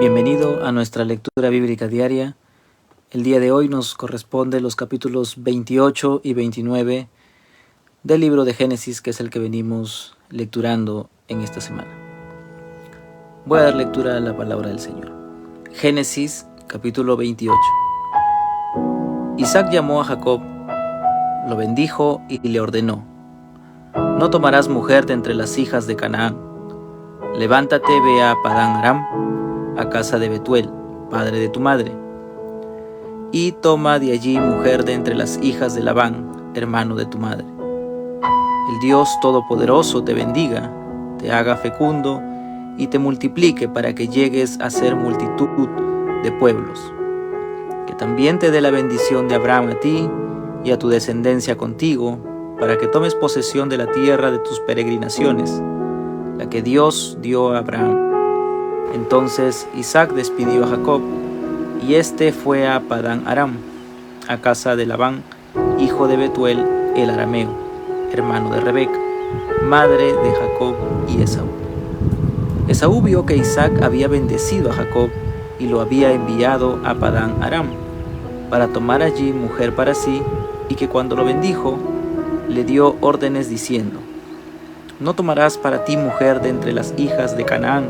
Bienvenido a nuestra lectura bíblica diaria. El día de hoy nos corresponde los capítulos 28 y 29 del libro de Génesis, que es el que venimos lecturando en esta semana. Voy a dar lectura a la palabra del Señor. Génesis, capítulo 28. Isaac llamó a Jacob, lo bendijo y le ordenó: No tomarás mujer de entre las hijas de Canaán. Levántate, ve a Padán Aram, a casa de Betuel, padre de tu madre, y toma de allí mujer de entre las hijas de Labán, hermano de tu madre. El Dios Todopoderoso te bendiga, te haga fecundo y te multiplique para que llegues a ser multitud de pueblos. Que también te dé la bendición de Abraham a ti y a tu descendencia contigo, para que tomes posesión de la tierra de tus peregrinaciones, la que Dios dio a Abraham. Entonces Isaac despidió a Jacob, y éste fue a Padán Aram, a casa de Labán, hijo de Betuel el arameo, hermano de Rebeca, madre de Jacob y Esaú. Esaú vio que Isaac había bendecido a Jacob y lo había enviado a Padán Aram, para tomar allí mujer para sí, y que cuando lo bendijo, le dio órdenes diciendo: No tomarás para ti mujer de entre las hijas de Canaán.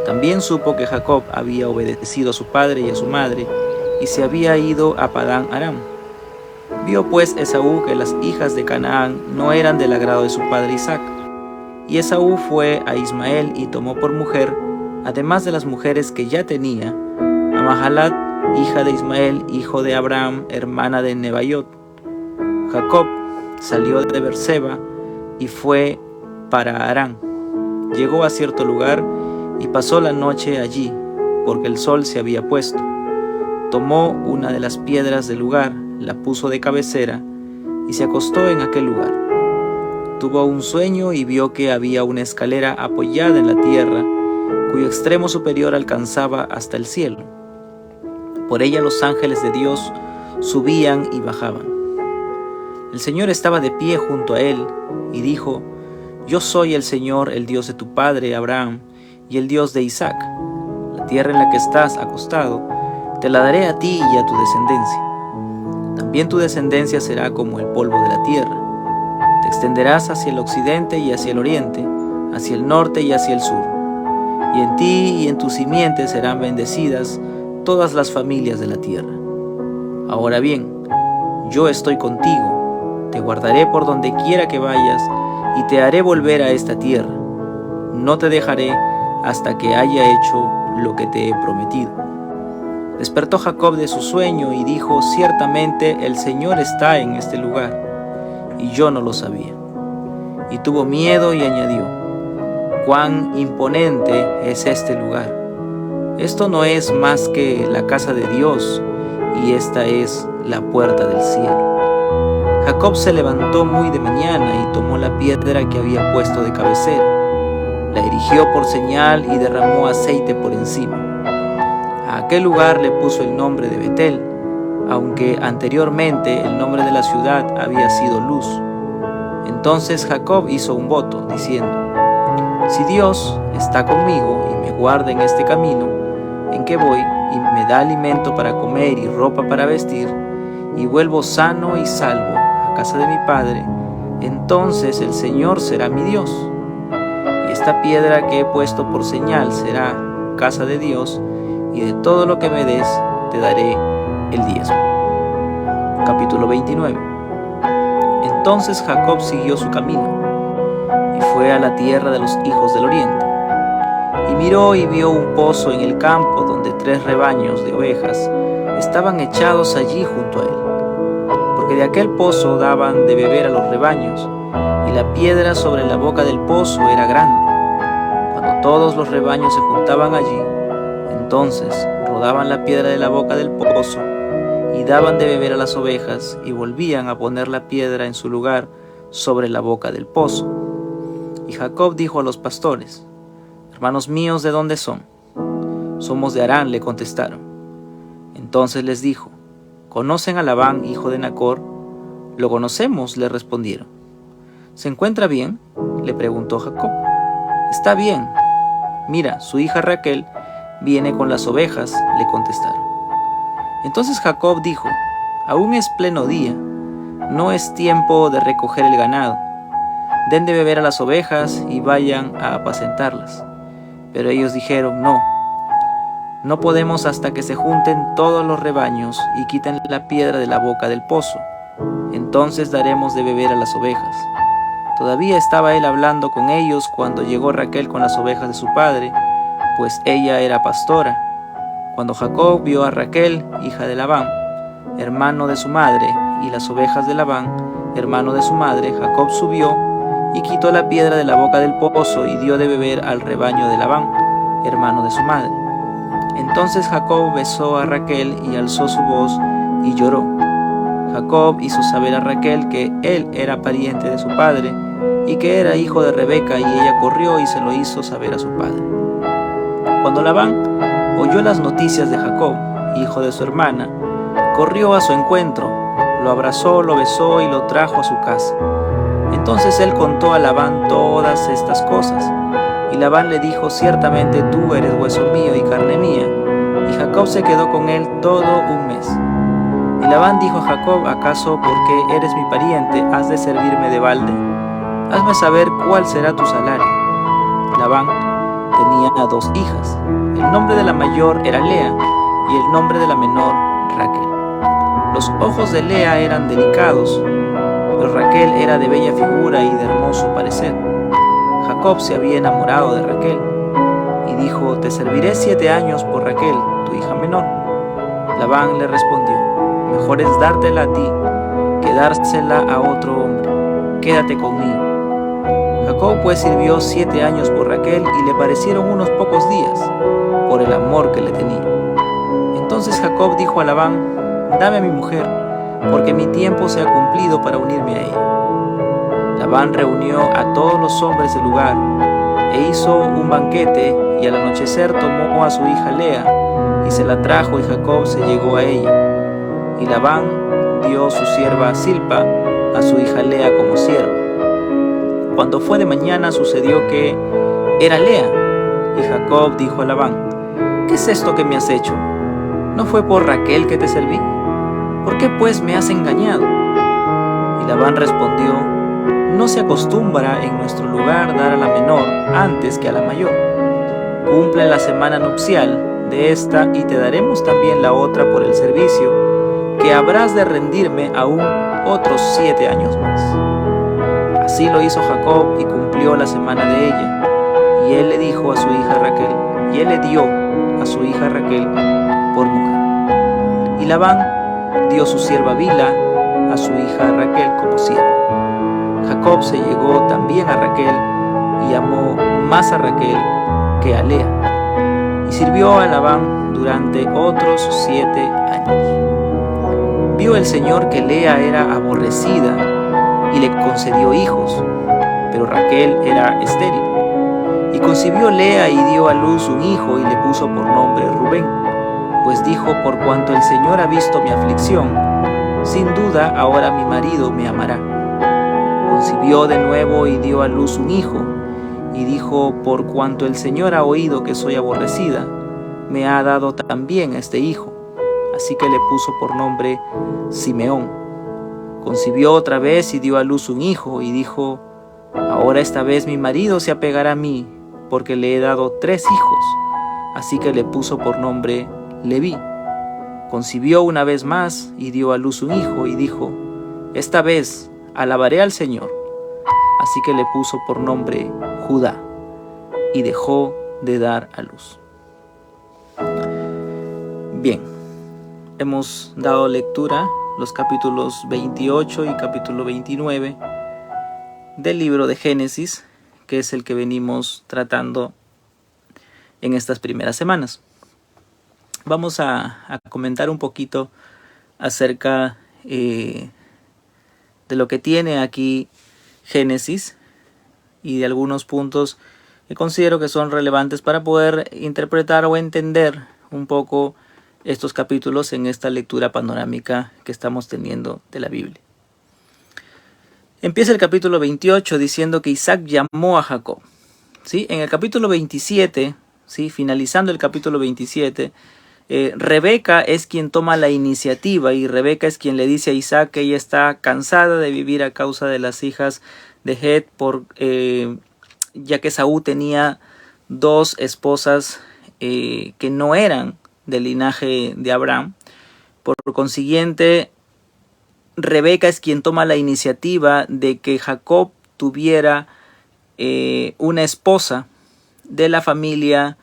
También supo que Jacob había obedecido a su padre y a su madre, y se había ido a Padán Aram. Vio pues Esaú que las hijas de Canaán no eran del agrado de su padre Isaac. Y Esaú fue a Ismael y tomó por mujer, además de las mujeres que ya tenía, a Mahalat, hija de Ismael, hijo de Abraham, hermana de Nebaiot. Jacob salió de Beerseba y fue para Harán. Llegó a cierto lugar y pasó la noche allí, porque el sol se había puesto. Tomó una de las piedras del lugar, la puso de cabecera y se acostó en aquel lugar. Tuvo un sueño y vio que había una escalera apoyada en la tierra, cuyo extremo superior alcanzaba hasta el cielo. Por ella los ángeles de Dios subían y bajaban. El Señor estaba de pie junto a él y dijo: Yo soy el Señor, el Dios de tu padre Abraham y el Dios de Isaac. La tierra en la que estás acostado te la daré a ti y a tu descendencia. También tu descendencia será como el polvo de la tierra. Te extenderás hacia el occidente y hacia el oriente, hacia el norte y hacia el sur. Y en ti y en tu simiente serán bendecidas todas las familias de la tierra. Ahora bien, yo estoy contigo, te guardaré por donde quiera que vayas y te haré volver a esta tierra. No te dejaré hasta que haya hecho lo que te he prometido. Despertó Jacob de su sueño y dijo: Ciertamente el Señor está en este lugar, y yo no lo sabía. Y tuvo miedo y añadió: Cuán imponente es este lugar. Esto no es más que la casa de Dios, y esta es la puerta del cielo. Jacob se levantó muy de mañana y tomó la piedra que había puesto de cabecera. La erigió por señal y derramó aceite por encima. A aquel lugar le puso el nombre de Betel, aunque anteriormente el nombre de la ciudad había sido Luz. Entonces Jacob hizo un voto, diciendo: Si Dios está conmigo y me guarda en este camino en que voy, y me da alimento para comer y ropa para vestir, y vuelvo sano y salvo a casa de mi padre, entonces el Señor será mi Dios. Y esta piedra que he puesto por señal será casa de Dios, y de todo lo que me des te daré el diezmo. Capítulo 29. Entonces Jacob siguió su camino, y fue a la tierra de los hijos del oriente. Y miró y vio un pozo en el campo, donde 3 rebaños de ovejas estaban echados allí junto a él, porque de aquel pozo daban de beber a los rebaños, y la piedra sobre la boca del pozo era grande. Cuando todos los rebaños se juntaban allí, entonces rodaban la piedra de la boca del pozo, y daban de beber a las ovejas, y volvían a poner la piedra en su lugar sobre la boca del pozo. Y Jacob dijo a los pastores: Hermanos míos, ¿de dónde son? Somos de Harán, le contestaron. Entonces les dijo: ¿Conocen a Labán, hijo de Nacor? Lo conocemos, le respondieron. ¿Se encuentra bien?, le preguntó Jacob. Está bien. Mira, su hija Raquel viene con las ovejas, le contestaron. Entonces Jacob dijo: aún es pleno día, no es tiempo de recoger el ganado. Den de beber a las ovejas y vayan a apacentarlas. Pero ellos dijeron: no podemos hasta que se junten todos los rebaños y quiten la piedra de la boca del pozo. Entonces daremos de beber a las ovejas. Todavía estaba él hablando con ellos cuando llegó Raquel con las ovejas de su padre, pues ella era pastora. Cuando Jacob vio a Raquel, hija de Labán, hermano de su madre, y las ovejas de Labán, hermano de su madre, Jacob subió y quitó la piedra de la boca del pozo y dio de beber al rebaño de Labán, hermano de su madre. Entonces Jacob besó a Raquel y alzó su voz y lloró. Jacob hizo saber a Raquel que él era pariente de su padre y que era hijo de Rebeca, y ella corrió y se lo hizo saber a su padre. Cuando Labán oyó las noticias de Jacob, hijo de su hermana, corrió a su encuentro, lo abrazó, lo besó y lo trajo a su casa. Entonces él contó a Labán todas estas cosas. Y Labán le dijo: ciertamente tú eres hueso mío y carne mía. Y Jacob se quedó con él todo un mes. Y Labán dijo a Jacob: ¿acaso porque eres mi pariente has de servirme de balde? Hazme saber cuál será tu salario. Labán tenía 2 hijas. El nombre de la mayor era Lea y el nombre de la menor Raquel. Los ojos de Lea eran delicados, pero Raquel era de bella figura y de hermoso parecer. Jacob se había enamorado de Raquel y dijo: te serviré 7 años por Raquel, tu hija menor. Labán le respondió: mejor es dártela a ti que dársela a otro hombre. Quédate conmigo. Jacob pues sirvió 7 años por Raquel y le parecieron unos pocos días por el amor que le tenía. Entonces Jacob dijo a Labán: dame a mi mujer, porque mi tiempo se ha cumplido para unirme a ella. Labán reunió a todos los hombres del lugar e hizo un banquete, y al anochecer tomó a su hija Lea y se la trajo, y Jacob se llegó a ella. Y Labán dio su sierva Zilpa a su hija Lea como sierva. Cuando fue de mañana sucedió que era Lea, y Jacob dijo a Labán: ¿qué es esto que me has hecho? ¿No fue por Raquel que te serví? ¿Por qué pues me has engañado? Y Labán respondió: no se acostumbra en nuestro lugar dar a la menor antes que a la mayor. Cumple la semana nupcial de esta y te daremos también la otra por el servicio, que habrás de rendirme aún otros 7 años más. Así lo hizo Jacob y cumplió la semana de ella. Y él le dijo a su hija Raquel, y él le dio a su hija Raquel por mujer. Y Labán dio su sierva Bila a su hija Raquel como sierva. Jacob se llegó también a Raquel y amó más a Raquel que a Lea, y sirvió a Labán durante otros 7 años. Vio el Señor que Lea era aborrecida y le concedió hijos, pero Raquel era estéril. Y concibió Lea y dio a luz un hijo y le puso por nombre Rubén, pues dijo: por cuanto el Señor ha visto mi aflicción, sin duda ahora mi marido me amará. Concibió de nuevo y dio a luz un hijo, y dijo: por cuanto el Señor ha oído que soy aborrecida, me ha dado también este hijo. Así que le puso por nombre Simeón. Concibió otra vez y dio a luz un hijo, y dijo: ahora esta vez mi marido se apegará a mí, porque le he dado 3 hijos. Así que le puso por nombre Leví. Concibió una vez más y dio a luz un hijo, y dijo: esta vez alabaré al Señor. Así que le puso por nombre Judá, y dejó de dar a luz. Bien, hemos dado lectura los capítulos 28 y capítulo 29 del libro de Génesis, que es el que venimos tratando en estas primeras semanas. Vamos a comentar un poquito acerca de lo que tiene aquí Génesis y de algunos puntos que considero que son relevantes para poder interpretar o entender un poco estos capítulos en esta lectura panorámica que estamos teniendo de la Biblia. Empieza el capítulo 28 diciendo que Isaac llamó a Jacob. ¿Sí? En el capítulo 27 ¿sí? Finalizando el capítulo 27, Rebeca es quien toma la iniciativa y Rebeca es quien le dice a Isaac que ella está cansada de vivir a causa de las hijas de Het, ya que Esaú tenía dos esposas que no eran del linaje de Abraham. Por consiguiente, Rebeca es quien toma la iniciativa de que Jacob tuviera una esposa de la familia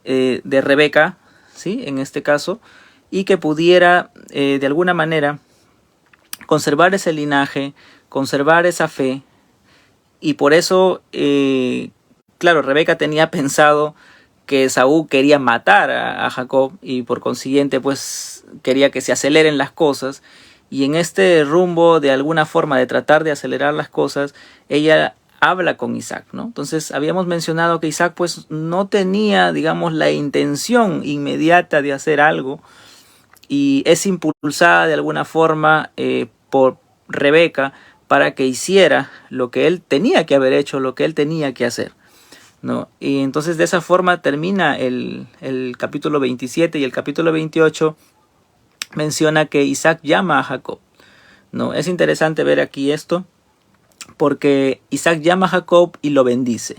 de Rebeca, ¿sí? En este caso, y que pudiera de alguna manera conservar ese linaje, conservar esa fe, y por eso, claro, Rebeca tenía pensado que Esaú quería matar a Jacob y por consiguiente pues quería que se aceleren las cosas, y en este rumbo de alguna forma de tratar de acelerar las cosas, ella habla con Isaac, ¿no? Entonces habíamos mencionado que Isaac pues no tenía, digamos, la intención inmediata de hacer algo, y es impulsada de alguna forma por Rebeca para que hiciera lo que él tenía que haber hecho, lo que él tenía que hacer, ¿no? Y entonces de esa forma termina el capítulo 27, y el capítulo 28 menciona que Isaac llama a Jacob, ¿no? Es interesante ver aquí esto, porque Isaac llama a Jacob y lo bendice.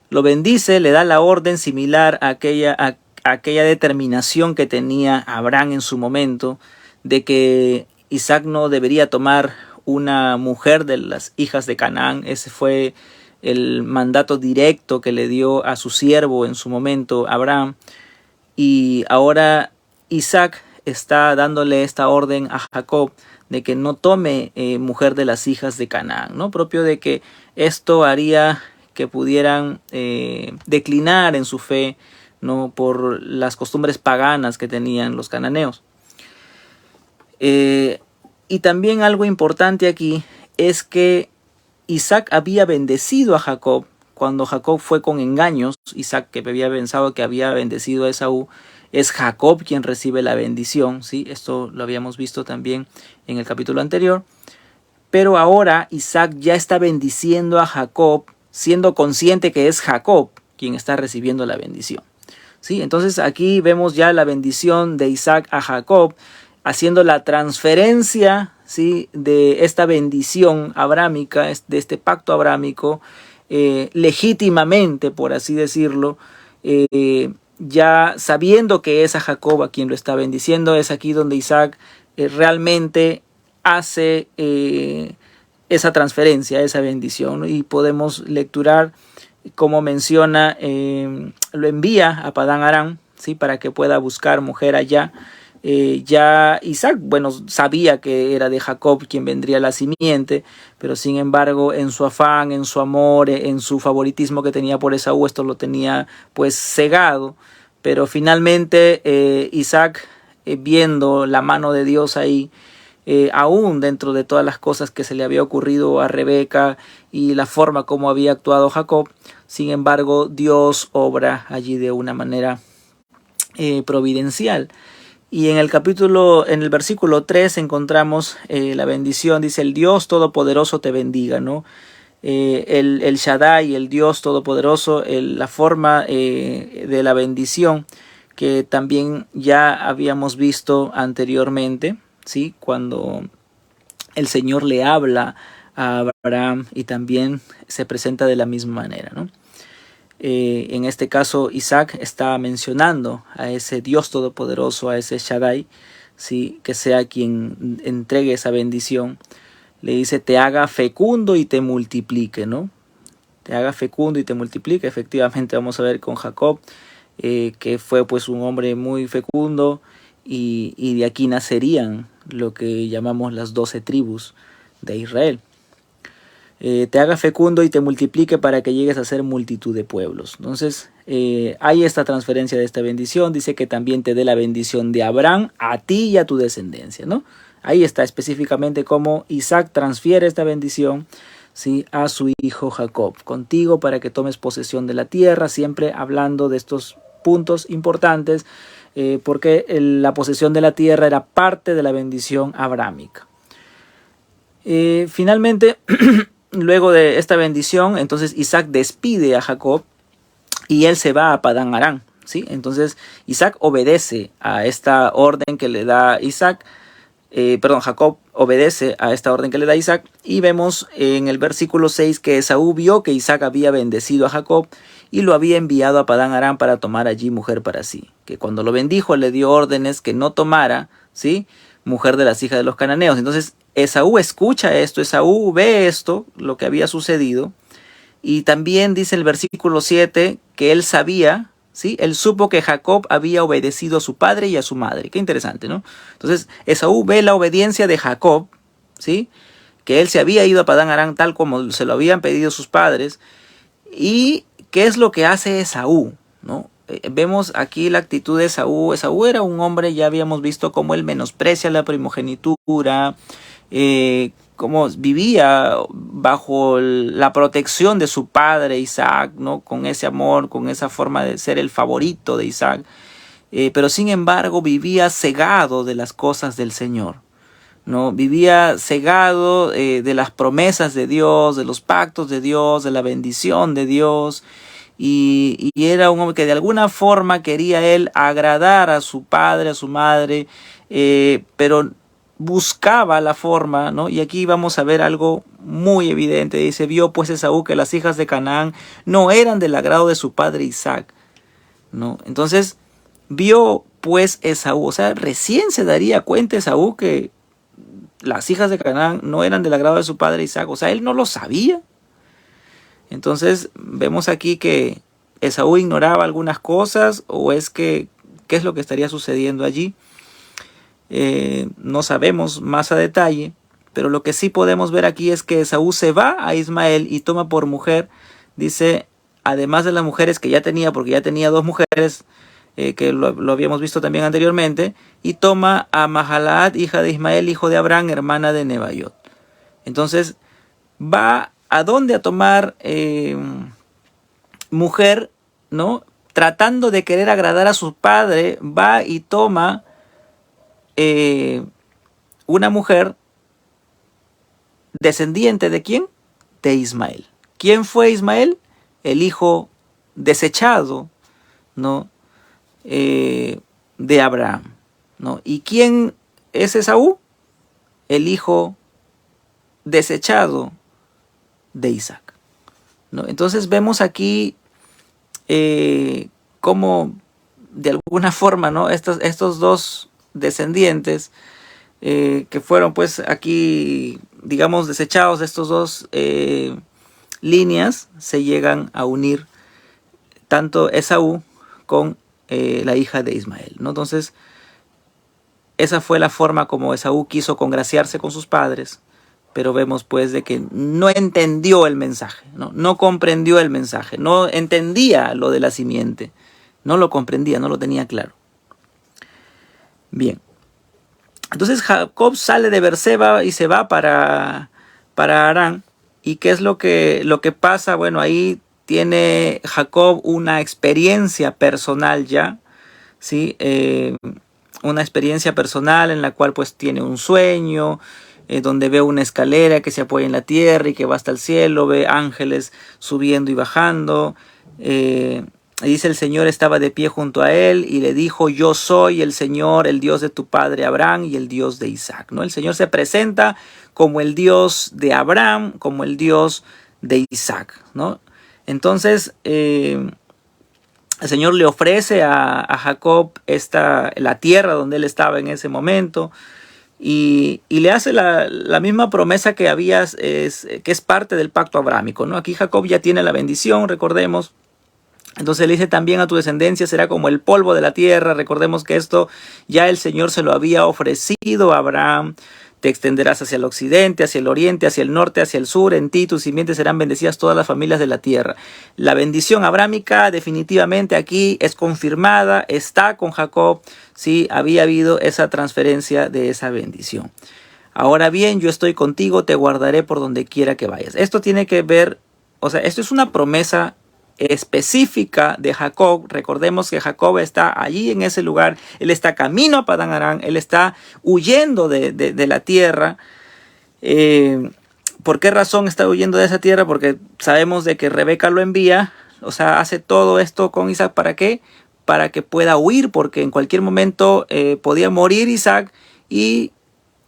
Lo bendice, le da la orden similar a aquella determinación que tenía Abraham en su momento, de que Isaac no debería tomar una mujer de las hijas de Canaán. Ese fue el mandato directo que le dio a su siervo en su momento, Abraham. Y ahora Isaac está dándole esta orden a Jacob de que no tome mujer de las hijas de Canaán, ¿no? Propio de que esto haría que pudieran declinar en su fe, ¿no? Por las costumbres paganas que tenían los cananeos. Y también algo importante aquí es que Isaac había bendecido a Jacob cuando Jacob fue con engaños. Isaac, que había pensado que había bendecido a Esaú, es Jacob quien recibe la bendición, ¿sí? Esto lo habíamos visto también en el capítulo anterior. Pero ahora Isaac ya está bendiciendo a Jacob, siendo consciente que es Jacob quien está recibiendo la bendición, ¿sí? Entonces aquí vemos ya la bendición de Isaac a Jacob, haciendo la transferencia, ¿sí?, de esta bendición abrámica, de este pacto abrámico, legítimamente, por así decirlo, ya sabiendo que es a Jacob a quien lo está bendiciendo. Es aquí donde Isaac realmente hace esa transferencia, esa bendición, ¿no? Y podemos lecturar como menciona, lo envía a Padán Aram, ¿sí?, para que pueda buscar mujer allá. Ya Isaac, bueno, sabía que era de Jacob quien vendría la simiente, pero sin embargo en su afán, en su amor, en su favoritismo que tenía por Esaú, esto lo tenía pues cegado. Pero finalmente Isaac, viendo la mano de Dios ahí, aún dentro de todas las cosas que se le había ocurrido a Rebeca y la forma como había actuado Jacob, sin embargo Dios obra allí de una manera providencial. Y en el versículo 3 encontramos la bendición. Dice: el Dios Todopoderoso te bendiga, ¿no? El Shaddai, el Dios Todopoderoso, la forma de la bendición que también ya habíamos visto anteriormente, ¿sí?, cuando el Señor le habla a Abraham y también se presenta de la misma manera, ¿no? En este caso Isaac está mencionando a ese Dios Todopoderoso, a ese Shaddai, ¿sí?, que sea quien entregue esa bendición. Le dice: te haga fecundo y te multiplique, ¿no? Te haga fecundo y te multiplique. Efectivamente vamos a ver con Jacob, que fue pues un hombre muy fecundo, y de aquí nacerían lo que llamamos las 12 tribus de Israel. Te haga fecundo y te multiplique para que llegues a ser multitud de pueblos. Entonces hay esta transferencia de esta bendición. Dice que también te dé la bendición de Abraham a ti y a tu descendencia, ¿no? Ahí está específicamente cómo Isaac transfiere esta bendición, ¿sí?, a su hijo Jacob. Contigo para que tomes posesión de la tierra, siempre hablando de estos puntos importantes, porque la posesión de la tierra era parte de la bendición abrámica. Finalmente, luego de esta bendición, entonces Isaac despide a Jacob y él se va a Padán Aram, ¿sí? Entonces Isaac obedece a esta orden que le da Isaac, Jacob obedece a esta orden que le da Isaac, y vemos en el versículo 6 que Esaú vio que Isaac había bendecido a Jacob y lo había enviado a Padán Aram para tomar allí mujer para sí, que cuando lo bendijo le dio órdenes que no tomara, ¿sí?, mujer de las hijas de los cananeos. Entonces Esaú escucha esto, Esaú ve esto, lo que había sucedido, y también dice el versículo 7 que él sabía, ¿sí?, él supo que Jacob había obedecido a su padre y a su madre. Qué interesante, ¿no? Entonces Esaú ve la obediencia de Jacob, ¿sí?, que él se había ido a Padán Aram tal como se lo habían pedido sus padres. ¿Y qué es lo que hace Esaú, ¿no? Vemos aquí la actitud de Esaú. Esaú era un hombre, ya habíamos visto cómo él menosprecia la primogenitura, cómo vivía bajo la protección de su padre Isaac, ¿no?, con ese amor, con esa forma de ser el favorito de Isaac, pero sin embargo vivía cegado de las cosas del Señor, ¿no? Vivía cegado de las promesas de Dios, de los pactos de Dios, de la bendición de Dios. Y era un hombre que de alguna forma quería él agradar a su padre, a su madre, pero buscaba la forma, ¿no? Y aquí vamos a ver algo muy evidente. Dice, vio pues Esaú que las hijas de Canaán no eran del agrado de su padre Isaac, ¿no? Entonces vio pues Esaú, o sea, recién se daría cuenta Esaú que las hijas de Canaán no eran del agrado de su padre Isaac, o sea, él no lo sabía. Entonces vemos aquí que Esaú ignoraba algunas cosas, o es que qué es lo que estaría sucediendo allí. No sabemos más a detalle, pero lo que sí podemos ver aquí es que Esaú se va a Ismael y toma por mujer, dice, además de las mujeres que ya tenía, porque ya tenía dos mujeres, que lo habíamos visto también anteriormente, y toma a Mahalaat, hija de Ismael, hijo de Abraham, hermana de Nebaiot. Entonces va a dónde a tomar mujer, ¿no? Tratando de querer agradar a su padre, va y toma una mujer descendiente ¿de quién? De Ismael. ¿Quién fue Ismael? El hijo desechado, ¿no?, de Abraham, ¿no? ¿Y quién es Esaú? El hijo desechado de Isaac, ¿no? Entonces vemos aquí cómo de alguna forma, ¿no?, estos dos descendientes que fueron pues aquí, digamos, desechados, estos dos líneas se llegan a unir, tanto Esaú con la hija de Ismael, ¿no? Entonces esa fue la forma como Esaú quiso congraciarse con sus padres, pero vemos pues de que no entendió el mensaje, no comprendió el mensaje, no entendía lo de la simiente, no lo comprendía, no lo tenía claro. Bien, entonces Jacob sale de Beerseba y se va para Harán. ¿Y qué es lo que pasa? Bueno, ahí tiene Jacob una experiencia personal ya, ¿sí? Una experiencia personal en la cual pues tiene un sueño, donde ve una escalera que se apoya en la tierra y que va hasta el cielo, ve ángeles subiendo y bajando. Y dice, el Señor estaba de pie junto a él y le dijo, yo soy el Señor, el Dios de tu padre Abraham y el Dios de Isaac, ¿no? El Señor se presenta como el Dios de Abraham, como el Dios de Isaac, ¿no? Entonces el Señor le ofrece a Jacob la tierra donde él estaba en ese momento, y le hace la misma promesa que es parte del pacto abrámico, ¿no? Aquí Jacob ya tiene la bendición, recordemos. Entonces le dice, también a tu descendencia será como el polvo de la tierra. Recordemos que esto ya el Señor se lo había ofrecido a Abraham. Te extenderás hacia el occidente, hacia el oriente, hacia el norte, hacia el sur. En ti, tus simientes serán bendecidas todas las familias de la tierra. La bendición abrámica definitivamente aquí es confirmada, está con Jacob. Sí, había habido esa transferencia de esa bendición. Ahora bien, yo estoy contigo, te guardaré por donde quiera que vayas. Esto tiene que ver, o sea, esto es una promesa específica de Jacob. Recordemos que Jacob está allí en ese lugar, él está camino a Padán Aram, él está huyendo de la tierra. ¿Por qué razón está huyendo de esa tierra? Porque sabemos de que Rebeca lo envía, o sea, hace todo esto con Isaac, ¿para qué? Para que pueda huir, porque en cualquier momento podía morir Isaac y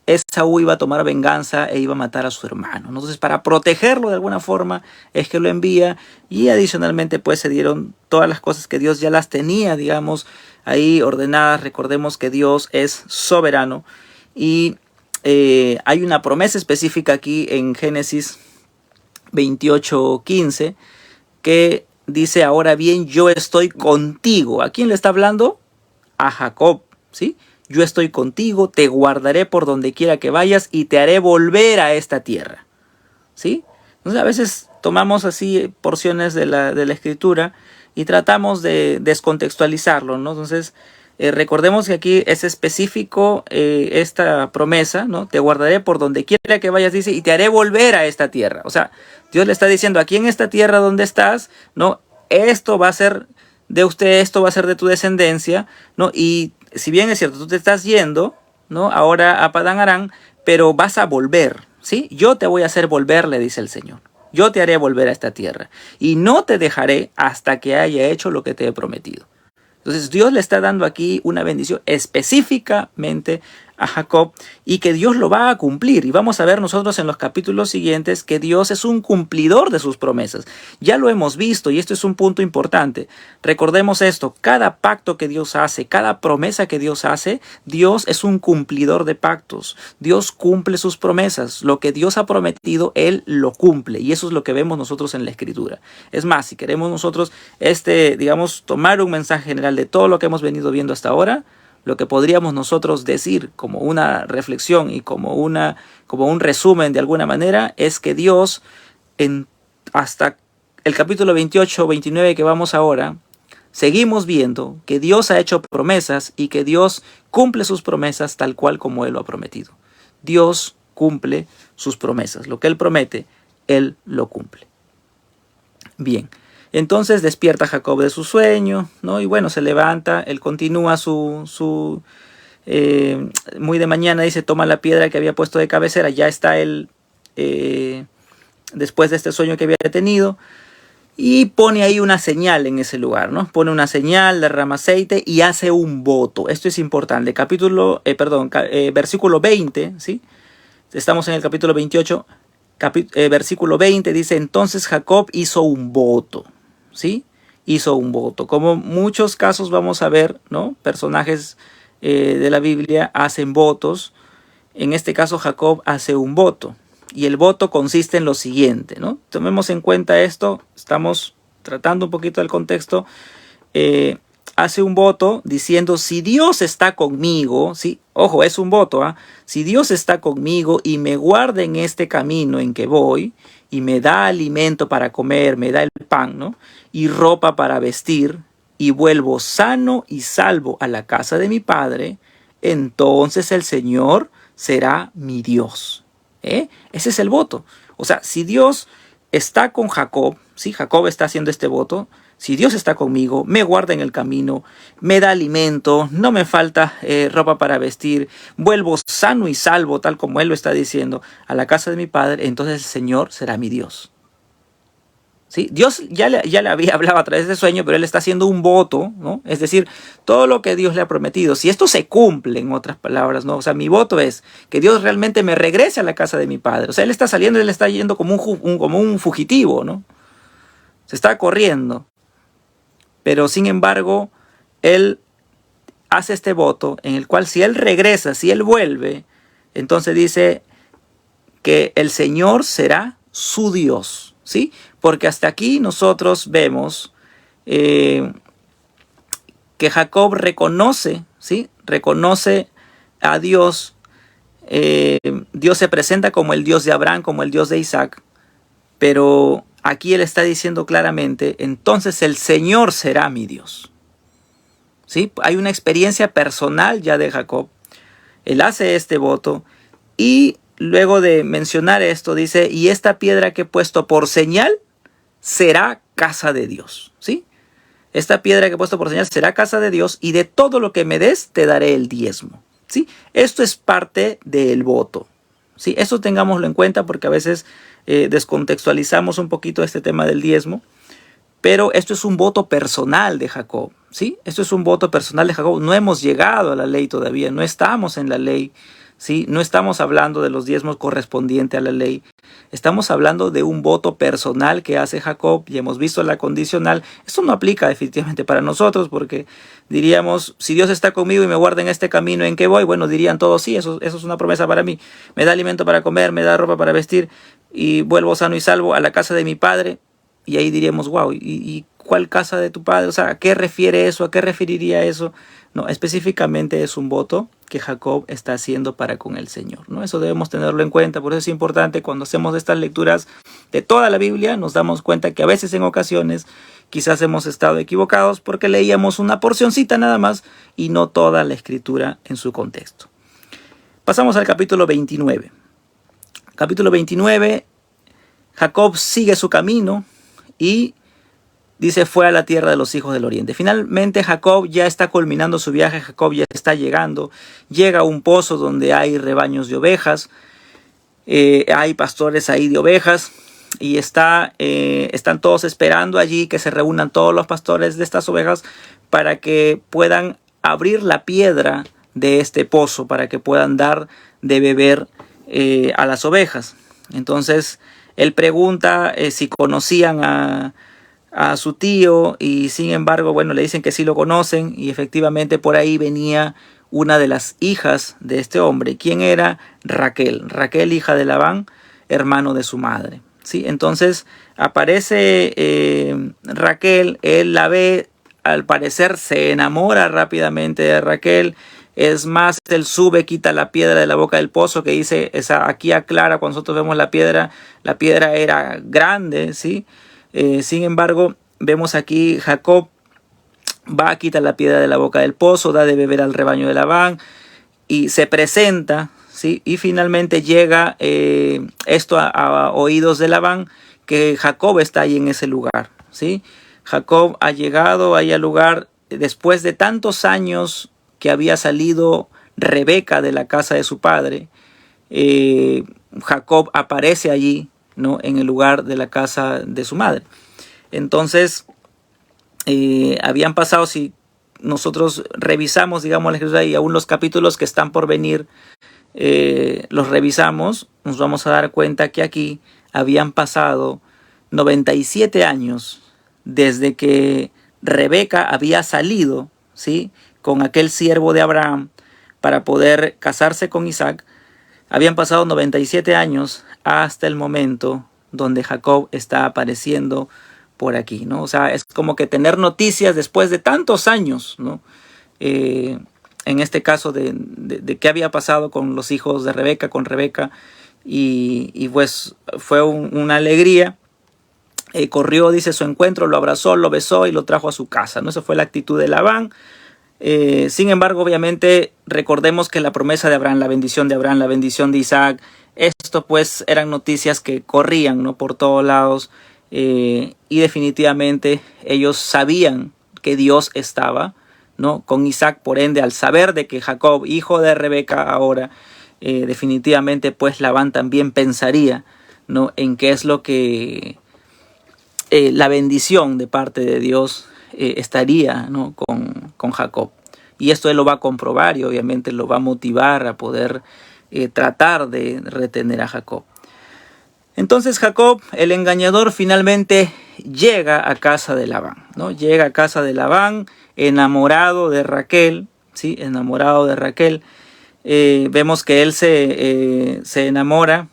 Esaú iba a tomar venganza e iba a matar a su hermano. Entonces, para protegerlo de alguna forma es que lo envía, y adicionalmente pues se dieron todas las cosas que Dios ya las tenía, digamos, ahí ordenadas. Recordemos que Dios es soberano y hay una promesa específica aquí en Génesis 28:15 que dice: ahora bien, yo estoy contigo. ¿A quién le está hablando? A Jacob, ¿sí? Yo estoy contigo, te guardaré por donde quiera que vayas y te haré volver a esta tierra, ¿sí? Entonces a veces tomamos así porciones de la escritura y tratamos de descontextualizarlo, ¿no? Entonces recordemos que aquí es específico esta promesa, ¿no? Te guardaré por donde quiera que vayas, dice, y te haré volver a esta tierra. O sea, Dios le está diciendo: aquí en esta tierra donde estás, ¿no? Esto va a ser de usted, esto va a ser de tu descendencia, ¿no? Y si bien es cierto, tú te estás yendo, ¿no? Ahora a Padán Aram, pero vas a volver, ¿sí? Yo te voy a hacer volver, le dice el Señor. Yo te haré volver a esta tierra y no te dejaré hasta que haya hecho lo que te he prometido. Entonces Dios le está dando aquí una bendición específicamente a Jacob y que Dios lo va a cumplir. Y vamos a ver nosotros en los capítulos siguientes que Dios es un cumplidor de sus promesas. Ya lo hemos visto y esto es un punto importante. Recordemos esto: cada pacto que Dios hace, cada promesa que Dios hace, Dios es un cumplidor de pactos. Dios cumple sus promesas. Lo que Dios ha prometido, Él lo cumple. Y eso es lo que vemos nosotros en la Escritura. Es más, si queremos nosotros digamos, tomar un mensaje general de todo lo que hemos venido viendo hasta ahora, lo que podríamos nosotros decir como una reflexión y como un resumen de alguna manera es que Dios, hasta el capítulo 28, 29 que vamos ahora, seguimos viendo que Dios ha hecho promesas y que Dios cumple sus promesas tal cual como Él lo ha prometido. Dios cumple sus promesas. Lo que Él promete, Él lo cumple. Bien. Entonces despierta Jacob de su sueño, ¿no? Y bueno, se levanta, él continúa muy de mañana, dice, toma la piedra que había puesto de cabecera, ya está él, después de este sueño que había tenido, y pone ahí una señal en ese lugar, ¿no? Pone una señal, derrama aceite y hace un voto. Esto es importante. Versículo 20, ¿sí? Estamos en el capítulo 28, versículo 20, dice: entonces Jacob hizo un voto. ¿Sí? Hizo un voto. Como muchos casos vamos a ver, ¿no? Personajes de la Biblia hacen votos. En este caso Jacob hace un voto. Y el voto consiste en lo siguiente, ¿no? Tomemos en cuenta esto. Estamos tratando un poquito del contexto. Hace un voto diciendo: si Dios está conmigo, ¿sí? Ojo, es un voto, ¿ah? Si Dios está conmigo y me guarda en este camino en que voy, y me da alimento para comer, me da el pan, ¿no? Y ropa para vestir, y vuelvo sano y salvo a la casa de mi padre, entonces el Señor será mi Dios. Ese es el voto. O sea, si Dios está con Jacob, ¿sí? Jacob está haciendo este voto. Si Dios está conmigo, me guarda en el camino, me da alimento, no me falta ropa para vestir, vuelvo sano y salvo, tal como Él lo está diciendo, a la casa de mi padre, entonces el Señor será mi Dios. ¿Sí? Dios ya le había hablado a través de sueño, pero Él está haciendo un voto, ¿no? Es decir, todo lo que Dios le ha prometido, si esto se cumple, en otras palabras, ¿no? O sea, mi voto es que Dios realmente me regrese a la casa de mi padre. O sea, Él está saliendo, Él está yendo como un fugitivo, ¿no? Se está corriendo. Pero sin embargo, Él hace este voto en el cual si Él regresa, si Él vuelve, entonces dice que el Señor será su Dios, ¿sí? Porque hasta aquí nosotros vemos que Jacob reconoce, ¿sí? Reconoce a Dios. Dios se presenta como el Dios de Abraham, como el Dios de Isaac, pero aquí Él está diciendo claramente: entonces el Señor será mi Dios. ¿Sí? Hay una experiencia personal ya de Jacob. Él hace este voto y luego de mencionar esto dice: y esta piedra que he puesto por señal será casa de Dios. ¿Sí? Esta piedra que he puesto por señal será casa de Dios, y de todo lo que me des te daré el diezmo. ¿Sí? Esto es parte del voto. ¿Sí? Eso tengámoslo en cuenta porque a veces descontextualizamos un poquito este tema del diezmo. Pero esto es un voto personal de Jacob, ¿sí? Esto es un voto personal de Jacob. No hemos llegado a la ley todavía, no estamos en la ley, ¿sí? No estamos hablando de los diezmos correspondientes a la ley. Estamos hablando de un voto personal que hace Jacob y hemos visto la condicional. Esto no aplica definitivamente para nosotros porque diríamos, si Dios está conmigo y me guarda en este camino en que voy, bueno, dirían todos, sí, eso es una promesa para mí. Me da alimento para comer, me da ropa para vestir y vuelvo sano y salvo a la casa de mi padre. Y ahí diríamos, wow, ¿y cuál casa de tu padre? O sea, ¿a qué refiere eso? ¿A qué referiría eso? No, específicamente es un voto que Jacob está haciendo para con el Señor, ¿no? Eso debemos tenerlo en cuenta, por eso es importante cuando hacemos estas lecturas de toda la Biblia, nos damos cuenta que a veces en ocasiones quizás hemos estado equivocados porque leíamos una porcioncita nada más y no toda la escritura en su contexto. Pasamos al capítulo 29. Capítulo 29, Jacob sigue su camino y dice, fue a la tierra de los hijos del oriente. Finalmente Jacob ya está culminando su viaje, Jacob ya está llegando, llega a un pozo donde hay rebaños de ovejas, hay pastores ahí de ovejas y están todos esperando allí que se reúnan todos los pastores de estas ovejas para que puedan abrir la piedra de este pozo, para que puedan dar de beber a las ovejas. Entonces él pregunta si conocían a su tío y sin embargo, bueno, le dicen que sí lo conocen y efectivamente por ahí venía una de las hijas de este hombre. ¿Quién era? Raquel. Raquel, hija de Labán, hermano de su madre, ¿sí? Entonces aparece Raquel, él la ve, al parecer se enamora rápidamente de Raquel. Es más, él sube, quita la piedra de la boca del pozo que dice, aquí aclara, cuando nosotros vemos la piedra era grande, ¿sí? Sin embargo, vemos aquí Jacob va a quitar la piedra de la boca del pozo, da de beber al rebaño de Labán y se presenta, ¿sí? Y finalmente llega esto a oídos de Labán, que Jacob está ahí en ese lugar, ¿sí? Jacob ha llegado ahí al lugar después de tantos años que había salido Rebeca de la casa de su padre. Jacob aparece allí, ¿no? En el lugar de la casa de su madre. Entonces habían pasado, si nosotros revisamos, digamos, la escritura y aún los capítulos que están por venir, los revisamos, nos vamos a dar cuenta que aquí habían pasado 97 años desde que Rebeca había salido, ¿sí? Con aquel siervo de Abraham para poder casarse con Isaac. Habían pasado 97 años hasta el momento donde Jacob está apareciendo por aquí, ¿no? O sea, es como que tener noticias después de tantos años, ¿no? En este caso de qué había pasado con los hijos de Rebeca, con Rebeca, y pues fue una alegría. Corrió, dice, su encuentro, lo abrazó, lo besó y lo trajo a su casa, ¿no? Esa fue la actitud de Labán. Sin embargo, obviamente, recordemos que la promesa de Abraham, la bendición de Isaac, esto pues eran noticias que corrían, ¿no? Por todos lados, y definitivamente ellos sabían que Dios estaba, ¿no? Con Isaac. Por ende, al saber de que Jacob, hijo de Rebeca ahora, definitivamente pues Labán también pensaría, ¿no? En qué es lo que la bendición de parte de Dios estaría, ¿no? con Jacob. Y esto él lo va a comprobar y obviamente lo va a motivar a poder tratar de retener a Jacob. Entonces Jacob, el engañador, finalmente llega a casa de Labán, ¿no? Llega a casa de Labán enamorado de Raquel, ¿sí? Enamorado de Raquel. Vemos que él se enamora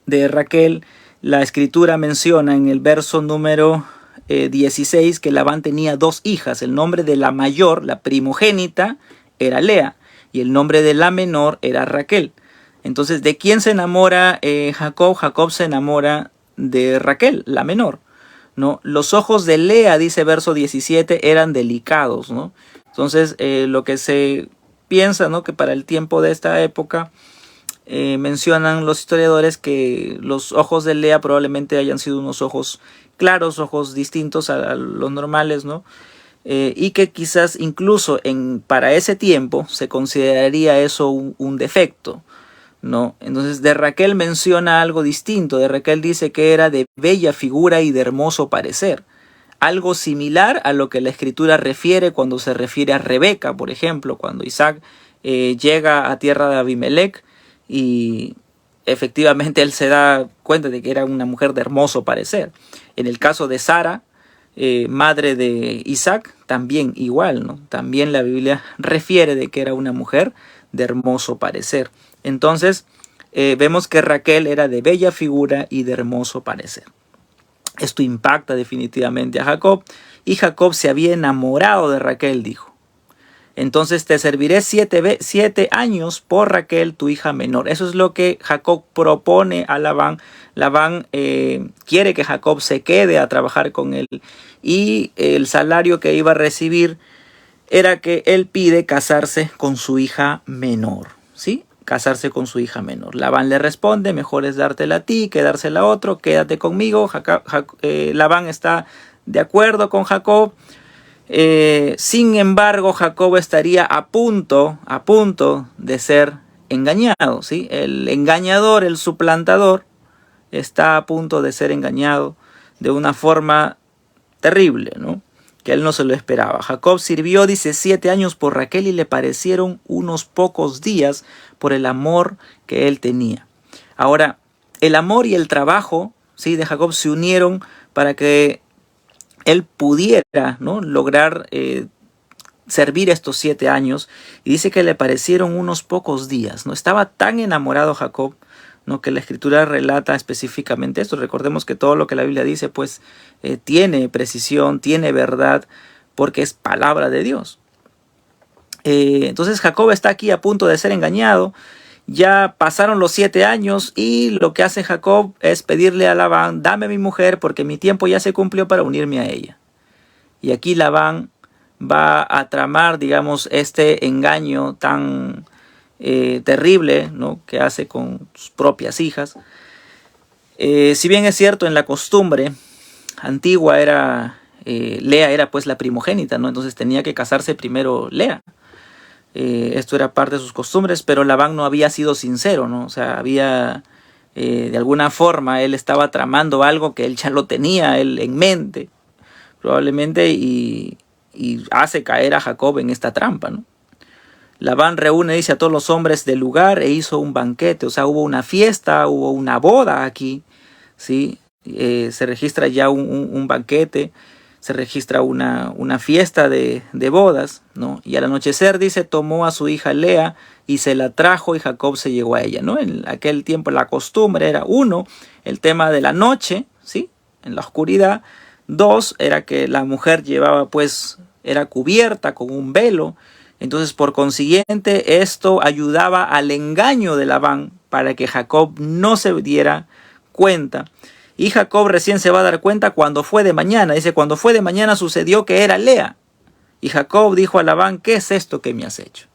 de Raquel. La escritura menciona en el verso número 16 que Labán tenía dos hijas. El nombre de la mayor, la primogénita, era Lea y el nombre de la menor era Raquel. Entonces, ¿de quién se enamora Jacob? Jacob se enamora de Raquel, la menor, ¿no? Los ojos de Lea, dice verso 17, eran delicados, ¿no? Entonces, lo que se piensa, ¿no? Que para el tiempo de esta época, mencionan los historiadores que los ojos de Lea probablemente hayan sido unos ojos claros, ojos distintos a los normales, ¿no? Y que quizás incluso para ese tiempo se consideraría eso un defecto, ¿no? Entonces de Raquel menciona algo distinto. De Raquel dice que era de bella figura y de hermoso parecer, algo similar a lo que la Escritura refiere cuando se refiere a Rebeca, por ejemplo, cuando Isaac llega a tierra de Abimelech y efectivamente él se da cuenta de que era una mujer de hermoso parecer. En el caso de Sara, madre de Isaac, también igual, ¿no? También la Biblia refiere de que era una mujer de hermoso parecer. Entonces, vemos que Raquel era de bella figura y de hermoso parecer. Esto impacta definitivamente a Jacob, y Jacob se había enamorado de Raquel, dijo. Entonces te serviré 7 años por Raquel, tu hija menor. Eso es lo que Jacob propone a Labán. Labán quiere que Jacob se quede a trabajar con él, y el salario que iba a recibir era que él pide casarse con su hija menor, ¿sí? Casarse con su hija menor. Labán le responde: mejor es dártela a ti que dársela a otro, quédate conmigo. Labán está de acuerdo con Jacob. Sin embargo, Jacob estaría a punto de ser engañado, ¿sí? El engañador, el suplantador, está a punto de ser engañado de una forma terrible, ¿no? Que él no se lo esperaba. Jacob sirvió, dice, 7 años por Raquel, y le parecieron unos pocos días por el amor que él tenía. Ahora, el amor y el trabajo, ¿sí?, de Jacob se unieron para que él pudiera, ¿no?, lograr servir estos 7 años. Y dice que le parecieron unos pocos días, ¿no? Estaba tan enamorado Jacob, ¿no?, que la Escritura relata específicamente esto. Recordemos que todo lo que la Biblia dice, pues, tiene precisión, tiene verdad, porque es palabra de Dios. Entonces Jacob está aquí a punto de ser engañado. Ya pasaron los 7 años, y lo que hace Jacob es pedirle a Labán: dame mi mujer, porque mi tiempo ya se cumplió para unirme a ella. Y aquí Labán va a tramar, digamos, este engaño tan terrible, ¿no?, que hace con sus propias hijas. Si bien es cierto, en la costumbre antigua Lea era pues la primogénita, ¿no? Entonces tenía que casarse primero Lea. Esto era parte de sus costumbres, pero Labán no había sido sincero, ¿no? O sea, había de alguna forma él estaba tramando algo que él ya lo tenía él en mente, probablemente, y hace caer a Jacob en esta trampa, ¿no? Labán reúne, dice, a todos los hombres del lugar e hizo un banquete. O sea, hubo una fiesta, hubo una boda aquí, ¿sí? Se registra ya un banquete, se registra una fiesta de bodas, ¿no? Y al anochecer, dice, tomó a su hija Lea y se la trajo, y Jacob se llegó a ella, ¿no? En aquel tiempo la costumbre era, 1, el tema de la noche, ¿sí?, en la oscuridad. 2, era que la mujer llevaba, pues, era cubierta con un velo. Entonces, por consiguiente, esto ayudaba al engaño de Labán para que Jacob no se diera cuenta. Y Jacob recién se va a dar cuenta cuando fue de mañana. Dice, cuando fue de mañana sucedió que era Lea. Y Jacob dijo a Labán: ¿qué es esto que me has hecho?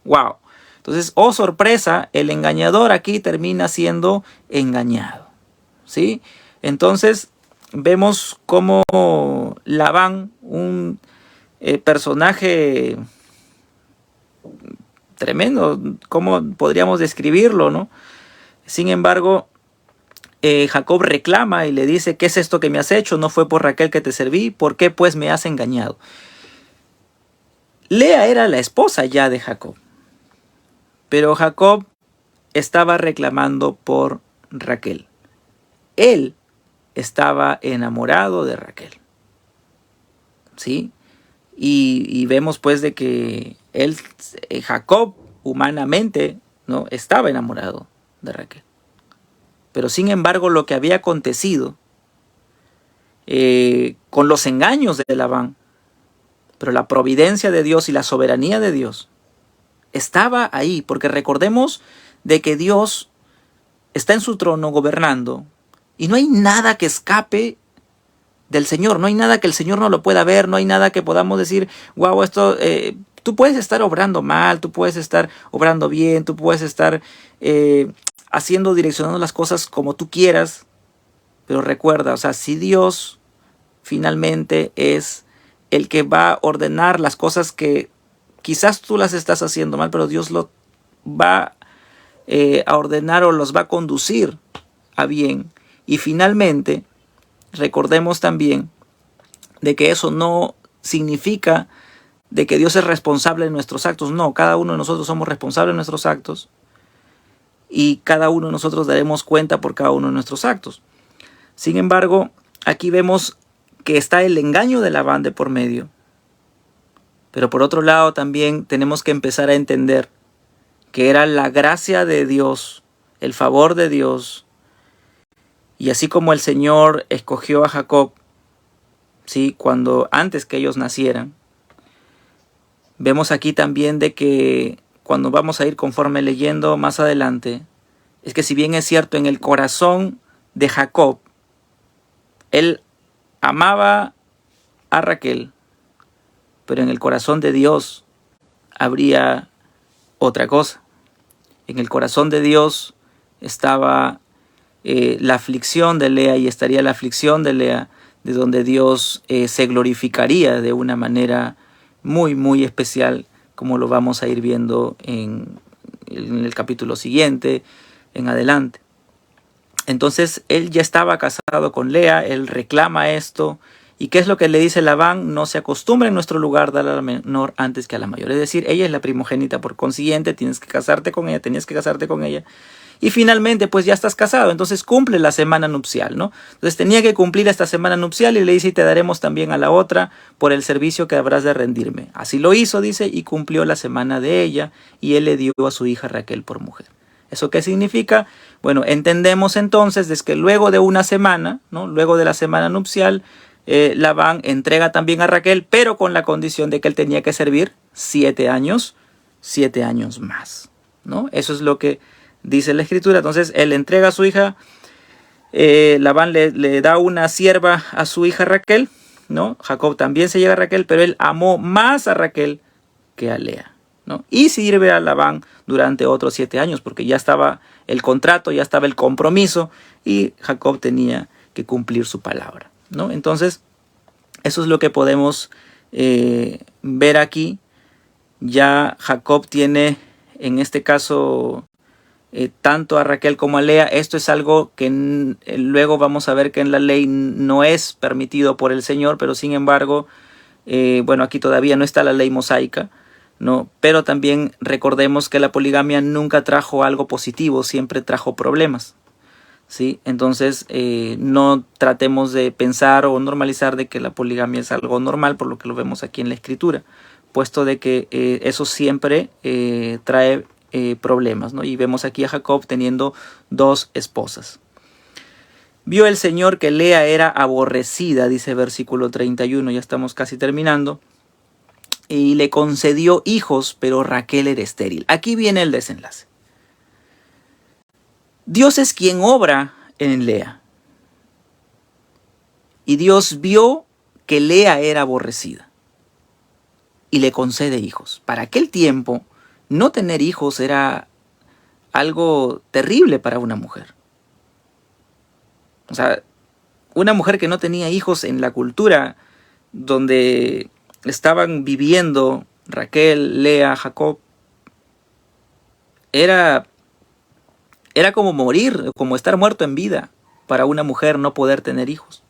¡Wow! Entonces, oh sorpresa, el engañador aquí termina siendo engañado, ¿sí? Entonces, vemos cómo Labán, un personaje tremendo, ¿cómo podríamos describirlo, no? Sin embargo, Jacob reclama y le dice: ¿qué es esto que me has hecho? ¿No fue por Raquel que te serví? ¿Por qué pues me has engañado? Lea era la esposa ya de Jacob, pero Jacob estaba reclamando por Raquel. Él estaba enamorado de Raquel, ¿sí? Y vemos pues de que Jacob humanamente, ¿no?, estaba enamorado de Raquel. Pero sin embargo, lo que había acontecido con los engaños de Labán, pero la providencia de Dios y la soberanía de Dios estaba ahí, porque recordemos de que Dios está en su trono gobernando, y no hay nada que escape del Señor. No hay nada que el Señor no lo pueda ver, no hay nada que podamos decir: wow, esto, tú puedes estar obrando mal, tú puedes estar obrando bien, tú puedes estar direccionando las cosas como tú quieras, pero recuerda, o sea, si Dios finalmente es el que va a ordenar las cosas que quizás tú las estás haciendo mal, pero Dios lo va a ordenar o los va a conducir a bien. Y finalmente, recordemos también de que eso no significa de que Dios es responsable de nuestros actos. No, cada uno de nosotros somos responsables de nuestros actos y cada uno de nosotros daremos cuenta por cada uno de nuestros actos. Sin embargo, aquí vemos que está el engaño de Labán de por medio. Pero por otro lado también tenemos que empezar a entender que era la gracia de Dios, el favor de Dios. Y así como el Señor escogió a Jacob, ¿sí?, antes que ellos nacieran, vemos aquí también de que cuando vamos a ir conforme leyendo más adelante, es que si bien es cierto en el corazón de Jacob, él amaba a Raquel, pero en el corazón de Dios habría otra cosa. En el corazón de Dios estaba la aflicción de Lea, y estaría la aflicción de Lea, de donde Dios se glorificaría de una manera muy, muy especial, como lo vamos a ir viendo en el capítulo siguiente, en adelante. Entonces él ya estaba casado con Lea, él reclama esto. ¿Y qué es lo que le dice Labán? No se acostumbra en nuestro lugar dar a la menor antes que a la mayor. Es decir, ella es la primogénita, por consiguiente tienes que casarte con ella, tenías que casarte con ella. Y finalmente pues ya estás casado, entonces cumple la semana nupcial, ¿no? Entonces tenía que cumplir esta semana nupcial y le dice, y te daremos también a la otra por el servicio que habrás de rendirme. Así lo hizo, dice, y cumplió la semana de ella, y él le dio a su hija Raquel por mujer. ¿Eso qué significa? Bueno, entendemos entonces desde que luego de una semana, ¿no?, luego de la semana nupcial, Labán entrega también a Raquel, pero con la condición de que él tenía que servir 7 años más, ¿no? Eso es lo que dice la escritura. Entonces él entrega a su hija, Labán le da una sierva a su hija Raquel, ¿no? Jacob también se lleva a Raquel, pero él amó más a Raquel que a Lea, ¿no? Y sirve a Labán durante otros 7 años, porque ya estaba el contrato, ya estaba el compromiso, y Jacob tenía que cumplir su palabra, ¿no? Entonces, eso es lo que podemos ver aquí. Ya Jacob tiene, en este caso, tanto a Raquel como a Lea. Esto es algo que luego vamos a ver que en la ley no es permitido por el Señor, pero sin embargo, bueno, aquí todavía no está la ley mosaica, ¿no? Pero también recordemos que la poligamia nunca trajo algo positivo, siempre trajo problemas, ¿sí? Entonces no tratemos de pensar o normalizar de que la poligamia es algo normal, por lo que lo vemos aquí en la escritura, puesto de que eso siempre trae problemas, ¿no? Y vemos aquí a Jacob teniendo 2 esposas. Vio el Señor que Lea era aborrecida, dice versículo 31, ya estamos casi terminando, y le concedió hijos, pero Raquel era estéril. Aquí viene el desenlace. Dios es quien obra en Lea. Y Dios vio que Lea era aborrecida y le concede hijos. Para aquel tiempo, no tener hijos era algo terrible para una mujer. O sea, una mujer que no tenía hijos en la cultura donde estaban viviendo Raquel, Lea, Jacob, era como morir, como estar muerto en vida para una mujer no poder tener hijos.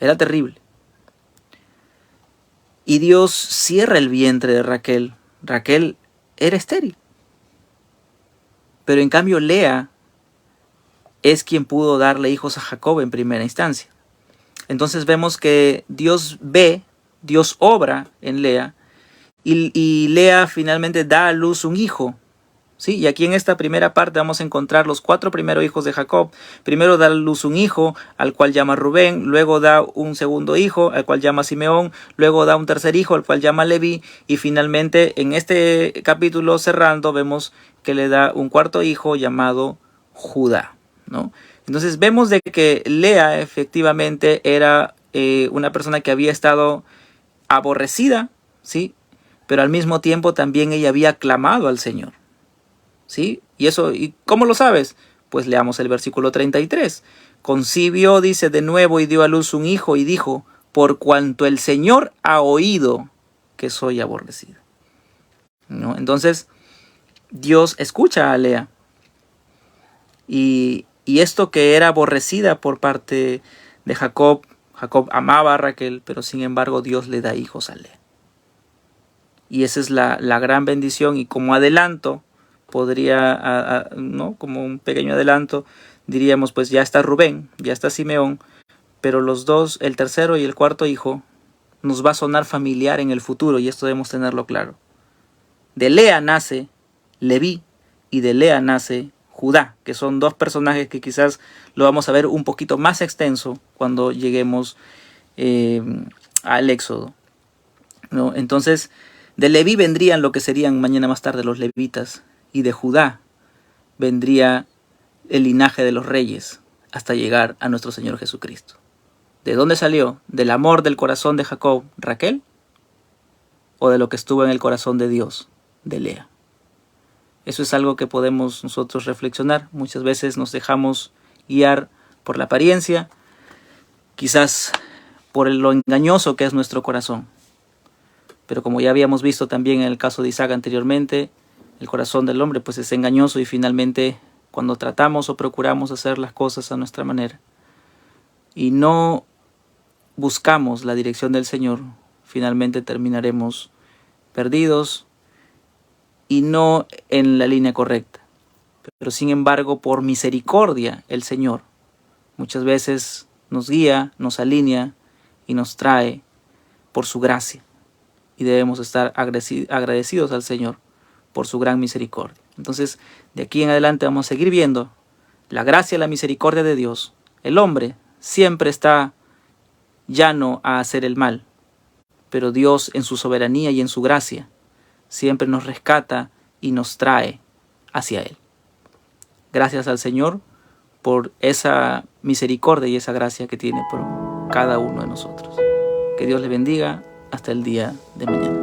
Era terrible. Y Dios cierra el vientre de Raquel. Raquel era estéril. Pero en cambio Lea es quien pudo darle hijos a Jacob en primera instancia. Entonces vemos que Dios obra en Lea, y Lea finalmente da a luz un hijo, ¿sí? Y aquí en esta primera parte vamos a encontrar los 4 primeros hijos de Jacob. Primero da a luz un hijo, al cual llama Rubén, luego da un segundo hijo, al cual llama Simeón, luego da un tercer hijo, al cual llama Leví, y finalmente en este capítulo cerrando vemos que le da un cuarto hijo llamado Judá, ¿no? Entonces vemos de que Lea efectivamente era una persona que había estado aborrecida, ¿sí? Pero al mismo tiempo también ella había clamado al Señor, ¿sí? ¿Y cómo lo sabes? Pues leamos el versículo 33. Concibió, dice, de nuevo y dio a luz un hijo y dijo, por cuanto el Señor ha oído que soy aborrecida, ¿no? Entonces Dios escucha a Lea. Y esto que era aborrecida por parte de Jacob, Jacob amaba a Raquel, pero sin embargo Dios le da hijos a Lea. Y esa es la gran bendición, y como adelanto, ¿no? Como un pequeño adelanto, diríamos, pues ya está Rubén, ya está Simeón, pero los dos, el tercero y el cuarto hijo, nos va a sonar familiar en el futuro, y esto debemos tenerlo claro. De Lea nace Leví y de Lea nace Judá, que son dos personajes que quizás lo vamos a ver un poquito más extenso cuando lleguemos al Éxodo, ¿no? Entonces, de Leví vendrían lo que serían mañana más tarde los levitas, y de Judá vendría el linaje de los reyes hasta llegar a nuestro Señor Jesucristo. ¿De dónde salió? ¿Del amor del corazón de Jacob, Raquel? ¿O de lo que estuvo en el corazón de Dios, de Lea? Eso es algo que podemos nosotros reflexionar. Muchas veces nos dejamos guiar por la apariencia, quizás por lo engañoso que es nuestro corazón. Pero como ya habíamos visto también en el caso de Isaac anteriormente, el corazón del hombre pues es engañoso, y finalmente cuando tratamos o procuramos hacer las cosas a nuestra manera y no buscamos la dirección del Señor, finalmente terminaremos perdidos y no en la línea correcta. Pero sin embargo, por misericordia, el Señor muchas veces nos guía, nos alinea y nos trae por su gracia. Y debemos estar agradecidos al Señor por su gran misericordia. Entonces, de aquí en adelante vamos a seguir viendo la gracia y la misericordia de Dios. El hombre siempre está llano a hacer el mal, pero Dios en su soberanía y en su gracia siempre nos rescata y nos trae hacia Él. Gracias al Señor por esa misericordia y esa gracia que tiene por cada uno de nosotros. Que Dios le bendiga hasta el día de mañana.